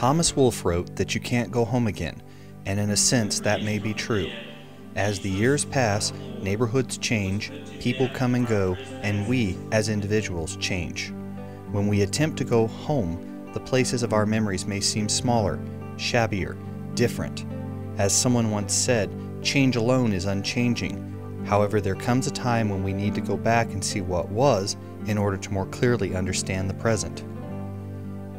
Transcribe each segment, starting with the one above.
Thomas Wolfe wrote that you can't go home again, and in a sense that may be true. As the years pass, neighborhoods change, people come and go, and we, as individuals, change. When we attempt to go home, the places of our memories may seem smaller, shabbier, different. As someone once said, change alone is unchanging. However, there comes a time when we need to go back and see what was in order to more clearly understand the present.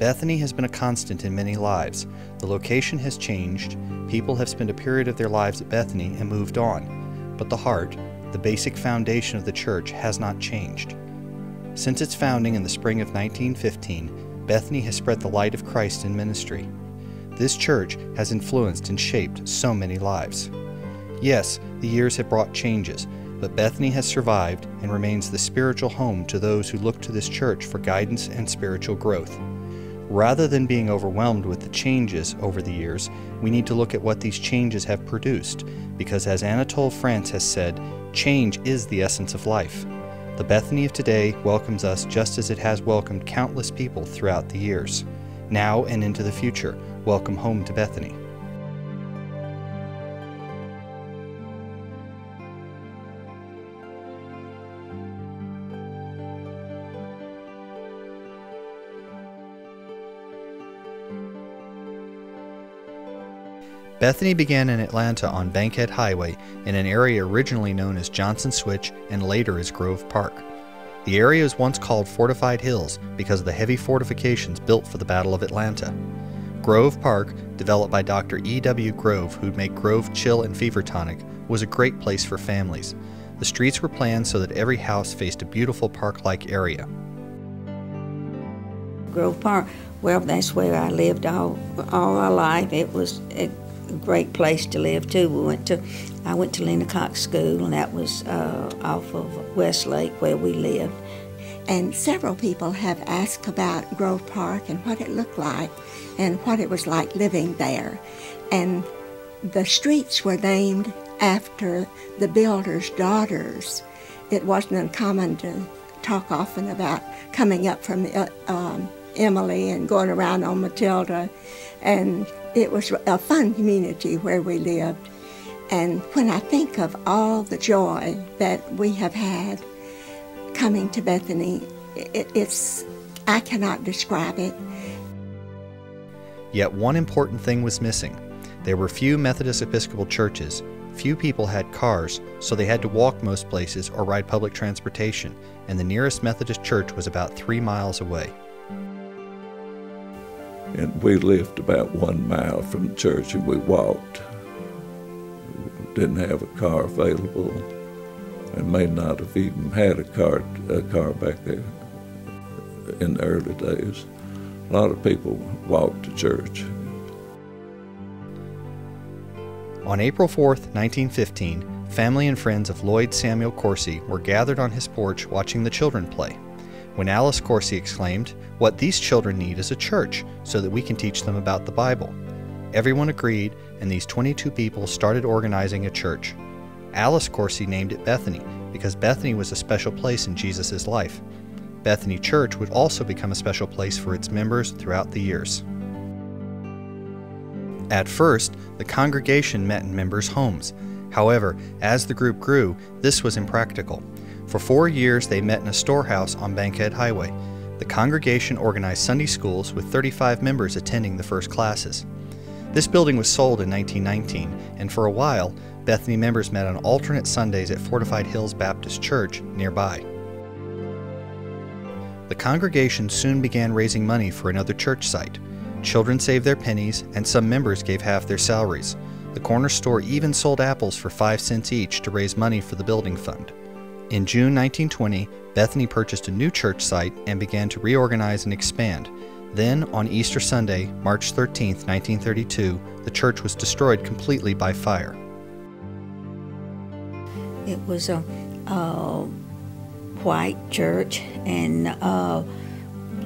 Bethany has been a constant in many lives. The location has changed, people have spent a period of their lives at Bethany and moved on, but the heart, the basic foundation of the church, has not changed. Since its founding in the spring of 1915, Bethany has spread the light of Christ in ministry. This church has influenced and shaped so many lives. Yes, the years have brought changes, but Bethany has survived and remains the spiritual home to those who look to this church for guidance and spiritual growth. Rather than being overwhelmed with the changes over the years, we need to look at what these changes have produced, because as Anatole France has said, change is the essence of life. The Bethany of today welcomes us just as it has welcomed countless people throughout the years. Now and into the future, welcome home to Bethany. Bethany began in Atlanta on Bankhead Highway in an area originally known as Johnson Switch and later as Grove Park. The area was once called Fortified Hills because of the heavy fortifications built for the Battle of Atlanta. Grove Park, developed by Dr. E.W. Grove, who'd make Grove Chill and Fever Tonic, was a great place for families. The streets were planned so that every house faced a beautiful park-like area. Grove Park, well, that's where I lived all my life. It was a great place to live too. I went to Lena Cox School, and that was off of Westlake where we lived. And several people have asked about Grove Park and what it looked like and what it was like living there. And the streets were named after the builders' daughters. It wasn't uncommon to talk often about coming up from Emily and going around on Matilda, and it was a fun community where we lived. And when I think of all the joy that we have had coming to Bethany, I cannot describe it. Yet one important thing was missing. There were few Methodist Episcopal churches. Few people had cars, so they had to walk most places or ride public transportation, and the nearest Methodist church was about 3 miles away. And we lived about 1 mile from the church, and we walked. Didn't have a car available, and may not have even had a car back there in the early days. A lot of people walked to church. On April 4th, 1915, family and friends of Lloyd Samuel Coursey were gathered on his porch watching the children play, when Alice Coursey exclaimed, "What these children need is a church, so that we can teach them about the Bible." Everyone agreed, and these 22 people started organizing a church. Alice Coursey named it Bethany, because Bethany was a special place in Jesus' life. Bethany Church would also become a special place for its members throughout the years. At first, the congregation met in members' homes. However, as the group grew, this was impractical. For 4 years, they met in a storehouse on Bankhead Highway. The congregation organized Sunday schools with 35 members attending the first classes. This building was sold in 1919, and for a while, Bethany members met on alternate Sundays at Fortified Hills Baptist Church nearby. The congregation soon began raising money for another church site. Children saved their pennies, and some members gave half their salaries. The corner store even sold apples for 5 cents each to raise money for the building fund. In June 1920, Bethany purchased a new church site and began to reorganize and expand. Then, on Easter Sunday, March 13, 1932, the church was destroyed completely by fire. It was a white church, and it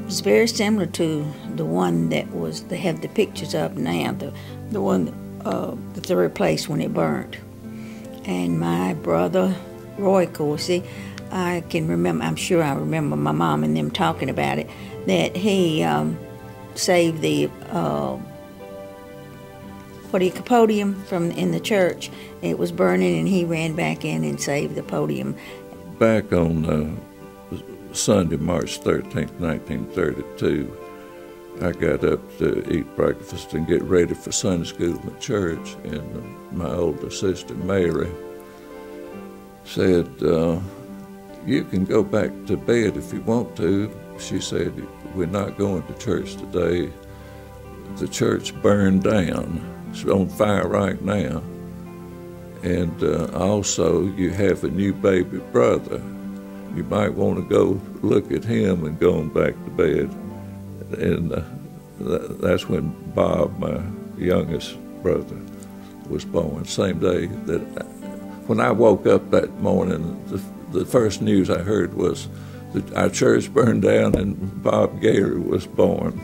was very similar to the one that they have the pictures of now, the one the third place when it burned. And my brother Roy Coursey, I'm sure I remember my mom and them talking about it, that he save the podium from in the church. It was burning, and he ran back in and saved the podium. Back on Sunday, March 13th, 1932, I got up to eat breakfast and get ready for Sunday school in the church, and my older sister, Mary, said, "You can go back to bed if you want to." She said, "We're not going to church today. The church burned down. It's on fire right now. And also, you have a new baby brother. You might want to go look at him and go on back to bed." And that's when Bob, my youngest brother, was born. Same day that when I woke up that morning, the first news I heard was that our church burned down and Bob Gary was born.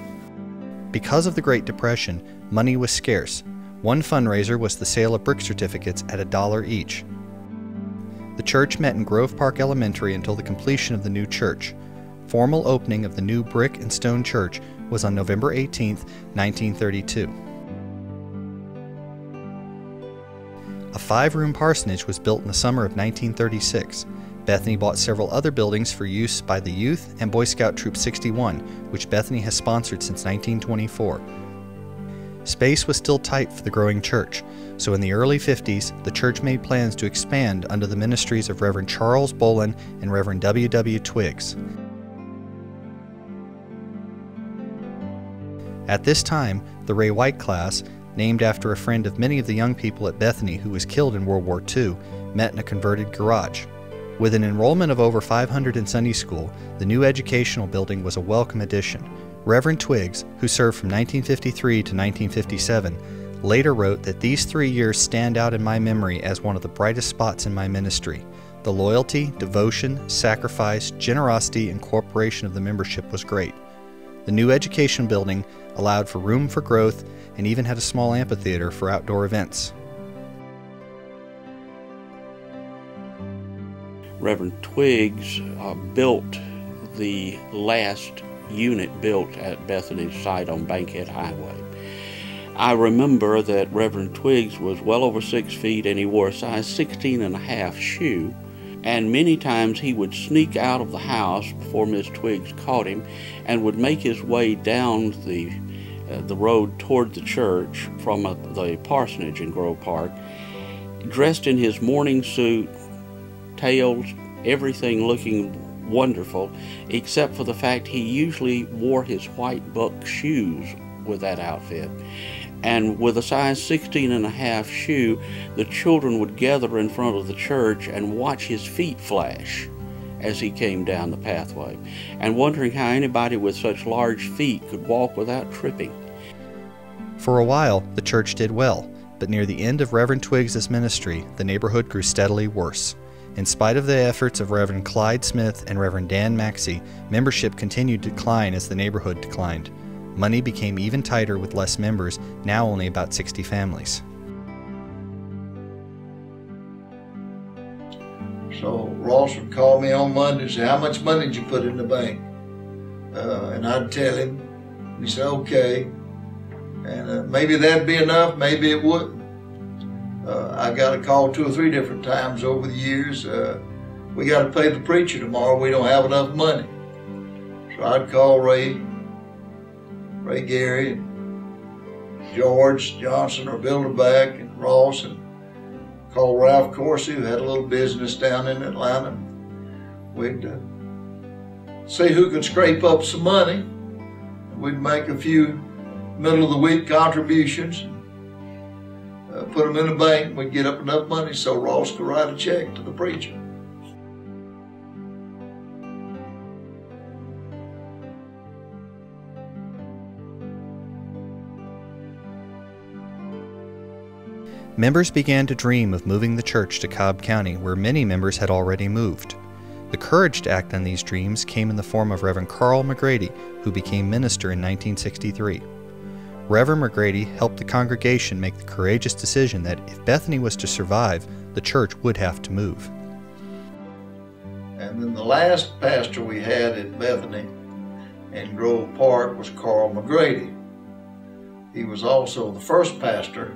Because of the Great Depression, money was scarce. One fundraiser was the sale of brick certificates at $1 each. The church met in Grove Park Elementary until the completion of the new church. Formal opening of the new brick and stone church was on November 18, 1932. A 5-room parsonage was built in the summer of 1936. Bethany bought several other buildings for use by the youth and Boy Scout Troop 61, which Bethany has sponsored since 1924. Space was still tight for the growing church, so in the early 50s, the church made plans to expand under the ministries of Reverend Charles Bolin and Reverend W.W. Twiggs. At this time, the Ray White class, named after a friend of many of the young people at Bethany who was killed in World War II, met in a converted garage. With an enrollment of over 500 in Sunday school, the new educational building was a welcome addition. Reverend Twiggs, who served from 1953 to 1957, later wrote that these 3 years stand out in my memory as one of the brightest spots in my ministry. The loyalty, devotion, sacrifice, generosity, and cooperation of the membership was great. The new education building allowed for room for growth and even had a small amphitheater for outdoor events. Reverend Twiggs built the last unit built at Bethany's site on Bankhead Highway. I remember that Reverend Twiggs was well over 6 feet and he wore a size 16.5 shoe, and many times he would sneak out of the house before Miss Twiggs caught him and would make his way down the road toward the church from the parsonage in Grove Park, dressed in his morning suit, tails, everything looking wonderful, except for the fact he usually wore his white buck shoes with that outfit. And with a size 16.5 shoe, the children would gather in front of the church and watch his feet flash as he came down the pathway, and wondering how anybody with such large feet could walk without tripping. For a while, the church did well, but near the end of Reverend Twiggs' ministry, the neighborhood grew steadily worse. In spite of the efforts of Reverend Clyde Smith and Reverend Dan Maxey, membership continued to decline as the neighborhood declined. Money became even tighter with less members, now only about 60 families. So Ross would call me on Monday and say, "How much money did you put in the bank?" And I'd tell him. He said, "Okay." And maybe that'd be enough, maybe it wouldn't. I got a call 2 or 3 different times over the years. "We got to pay the preacher tomorrow. We don't have enough money." So I'd call Ray Gary, and George Johnson, or Bilderback, and Ross, and call Ralph Corsi, who had a little business down in Atlanta. We'd see who could scrape up some money. We'd make a few middle-of-the-week contributions, put them in the bank, and we'd get up enough money so Ross could write a check to the preacher. Members began to dream of moving the church to Cobb County, where many members had already moved. The courage to act on these dreams came in the form of Reverend Carl McGrady, who became minister in 1963. Reverend McGrady helped the congregation make the courageous decision that if Bethany was to survive, the church would have to move. And then the last pastor we had at Bethany, in Grove Park was Carl McGrady. He was also the first pastor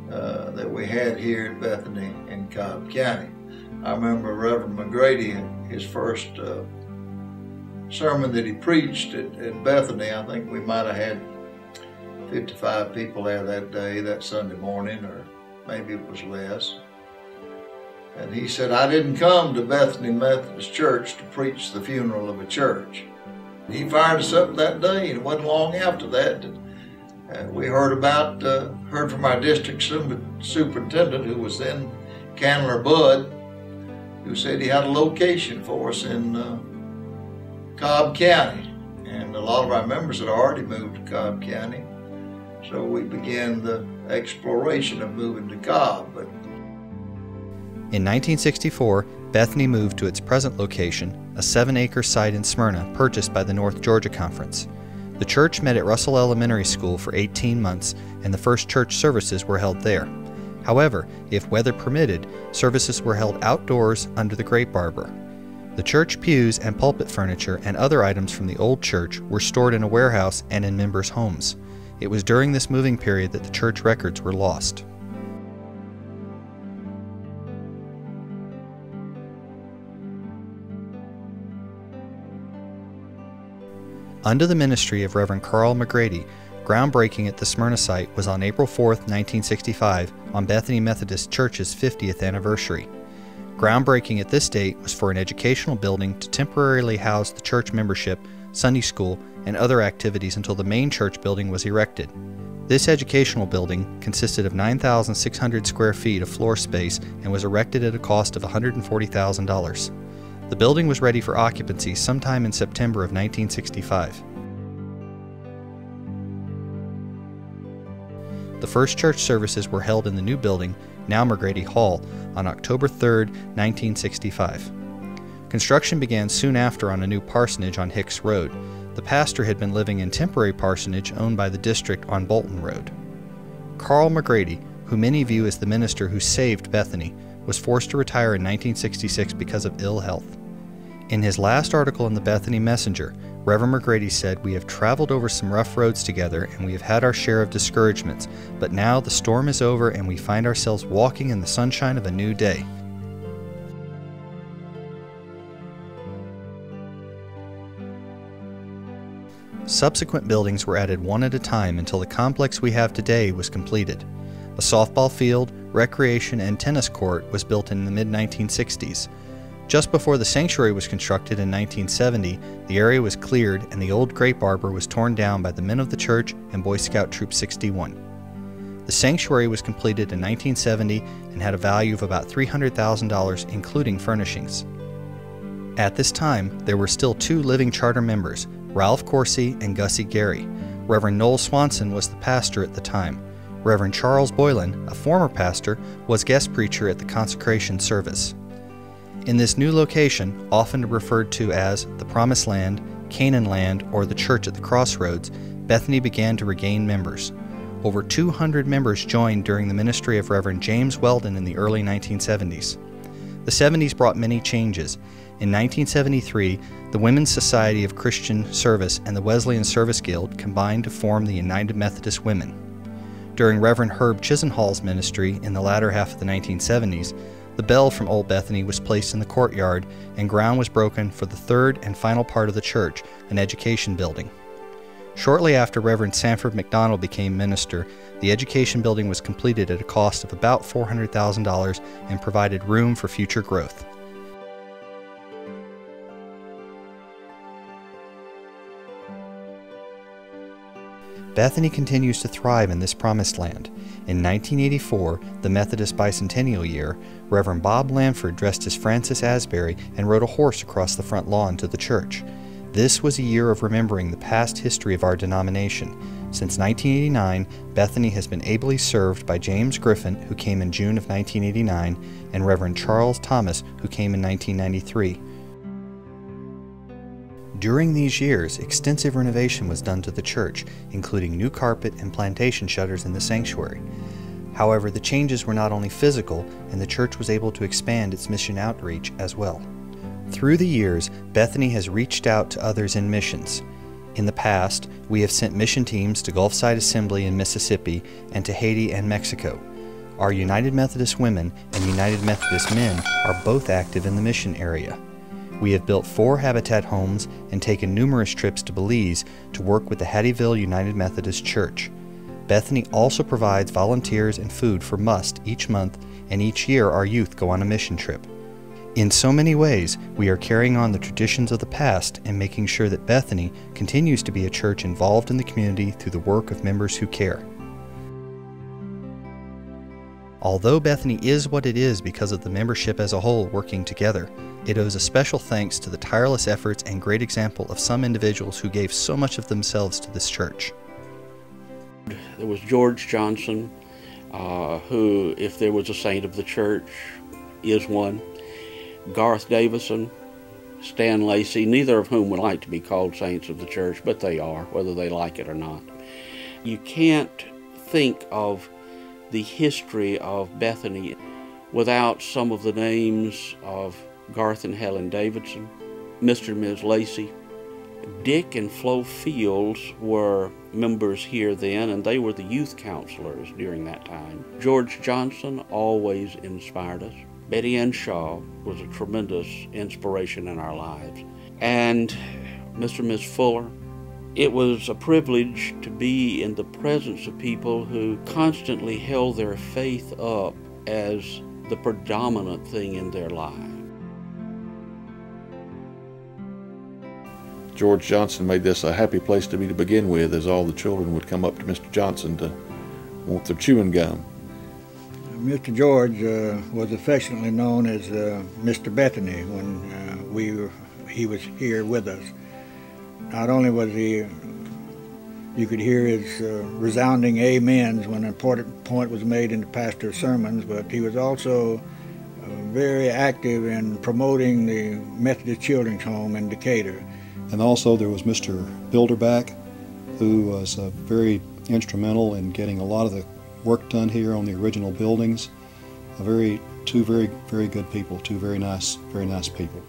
that we had here at Bethany in Cobb County. I remember Reverend McGrady, his first sermon that he preached at Bethany. I think we might have had 55 people there that day, that Sunday morning, or maybe it was less. And he said, "I didn't come to Bethany Methodist Church to preach the funeral of a church." He fired us up that day, and it wasn't long after that we heard from our district superintendent, who was then Candler Budd, who said he had a location for us in Cobb County. And a lot of our members had already moved to Cobb County, so we began the exploration of moving to Cobb. But in 1964, Bethany moved to its present location, a 7-acre site in Smyrna purchased by the North Georgia Conference. The church met at Russell Elementary School for 18 months, and the first church services were held there. However, if weather permitted, services were held outdoors under the grape arbor. The church pews and pulpit furniture and other items from the old church were stored in a warehouse and in members' homes. It was during this moving period that the church records were lost. Under the ministry of Reverend Carl McGrady, groundbreaking at the Smyrna site was on April 4, 1965, on Bethany Methodist Church's 50th anniversary. Groundbreaking at this date was for an educational building to temporarily house the church membership, Sunday school, and other activities until the main church building was erected. This educational building consisted of 9,600 square feet of floor space and was erected at a cost of $140,000. The building was ready for occupancy sometime in September of 1965. The first church services were held in the new building, now McGrady Hall, on October 3, 1965. Construction began soon after on a new parsonage on Hicks Road. The pastor had been living in temporary parsonage owned by the district on Bolton Road. Carl McGrady, who many view as the minister who saved Bethany, was forced to retire in 1966 because of ill health. In his last article in the Bethany Messenger, Reverend McGrady said, "We have traveled over some rough roads together and we have had our share of discouragements, but now the storm is over and we find ourselves walking in the sunshine of a new day." Subsequent buildings were added one at a time until the complex we have today was completed. A softball field, recreation, and tennis court was built in the mid-1960s. Just before the sanctuary was constructed in 1970, the area was cleared and the old grape arbor was torn down by the men of the church and Boy Scout Troop 61. The sanctuary was completed in 1970 and had a value of about $300,000, including furnishings. At this time, there were still 2 living charter members, Ralph Coursey and Gussie Gary. Reverend Noel Swanson was the pastor at the time. Reverend Charles Boylan, a former pastor, was guest preacher at the consecration service. In this new location, often referred to as the Promised Land, Canaan Land, or the Church at the Crossroads, Bethany began to regain members. Over 200 members joined during the ministry of Reverend James Weldon in the early 1970s. The 70s brought many changes. In 1973, the Women's Society of Christian Service and the Wesleyan Service Guild combined to form the United Methodist Women. During Reverend Herb Chisenhall's ministry in the latter half of the 1970s, the bell from Old Bethany was placed in the courtyard and ground was broken for the third and final part of the church, an education building. Shortly after Reverend Sanford McDonald became minister, the education building was completed at a cost of about $400,000 and provided room for future growth. Bethany continues to thrive in this promised land. In 1984, the Methodist Bicentennial year, Reverend Bob Lamford dressed as Francis Asbury and rode a horse across the front lawn to the church. This was a year of remembering the past history of our denomination. Since 1989, Bethany has been ably served by James Griffin, who came in June of 1989, and Reverend Charles Thomas, who came in 1993. During these years, extensive renovation was done to the church, including new carpet and plantation shutters in the sanctuary. However, the changes were not only physical, and the church was able to expand its mission outreach as well. Through the years, Bethany has reached out to others in missions. In the past, we have sent mission teams to Gulfside Assembly in Mississippi and to Haiti and Mexico. Our United Methodist Women and United Methodist Men are both active in the mission area. We have built 4 Habitat homes and taken numerous trips to Belize to work with the Hattieville United Methodist Church. Bethany also provides volunteers and food for Must each month, and each year our youth go on a mission trip. In so many ways, we are carrying on the traditions of the past and making sure that Bethany continues to be a church involved in the community through the work of members who care. Although Bethany is what it is because of the membership as a whole working together, it owes a special thanks to the tireless efforts and great example of some individuals who gave so much of themselves to this church. There was George Johnson, who, if there was a saint of the church, is one. Garth Davison, Stan Lacey, neither of whom would like to be called saints of the church, but they are, whether they like it or not. You can't think of the history of Bethany without some of the names of Garth and Helen Davidson, Mr. and Ms. Lacey. Dick and Flo Fields were members here then, and they were the youth counselors during that time. George Johnson always inspired us. Betty Ann Shaw was a tremendous inspiration in our lives. And Mr. and Ms. Fuller. It was a privilege to be in the presence of people who constantly held their faith up as the predominant thing in their lives. George Johnson made this a happy place to be to begin with, as all the children would come up to Mr. Johnson to want their chewing gum. Mr. George was affectionately known as Mr. Bethany when he was here with us. Not only was he, you could hear his resounding amens when an important point was made in the pastor's sermons, but he was also very active in promoting the Methodist Children's Home in Decatur. And also there was Mr. Bilderback, who was very instrumental in getting a lot of the work done here on the original buildings. Two very good people, two very nice people.